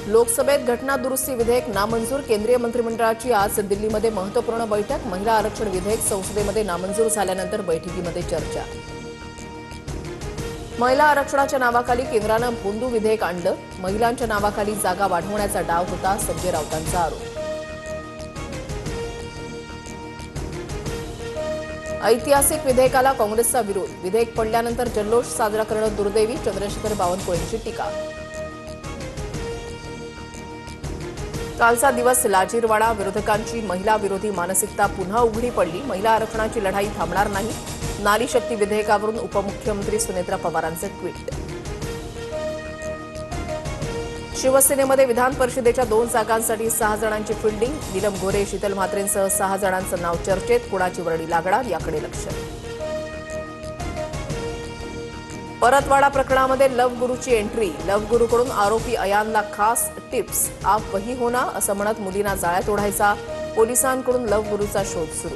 लोकसभेत घटना दुरुस्ती विधेयक नामंजूर। केंद्रीय मंत्रिमंडळाची आज दिल्लीमध्ये महत्त्वपूर्ण बैठक। महिला आरक्षण विधेयक संसदेमध्ये नामंजूर झाल्यानंतर बैठकीमध्ये चर्चा। महिला आरक्षणाच्या नावाखाली केंद्रानं भोंदू विधेयक आणलं। महिलांच्या नावाखाली जागा वाढवण्याचा डाव होता, संजय राऊतांचा आरोप। ऐतिहासिक विधेयकाला काँग्रेसचा विरोध। विधेयक पडल्यानंतर जल्लोष साजरा करणं दुर्दैवी, चंद्रशेखर बावनकुळेंची टीका। कालचा दिवस लाजीरवाणा। विरोधकांची महिला विरोधी मानसिकता पुन्हा उघडी पडली। महिला आरक्षणाची लढाई थांबणार नाही। नारी शक्ती विधेयकावरून उपमुख्यमंत्री सुनेत्रा पवारांचे ट्विट। शिवसेनेमध्ये विधान परिषदेच्या 2 जागांसाठी 6 जणांची फिल्डिंग। नीलम गोरे, शीतल म्हात्रेंसह 6 जणांचं नाव चर्चेत। कुणाची वर्णी लागणार याकडे लक्ष। परतवाडा प्रकरणामध्ये लव्ह गुरुची एंट्री। लव्ह गुरुकडून आरोपी अयानला खास टिप्स। आप वही होना असं म्हणत मुलींना जाळ्यात ओढायचा। पोलिसांकडून लव्ह गुरुचा शोध सुरू।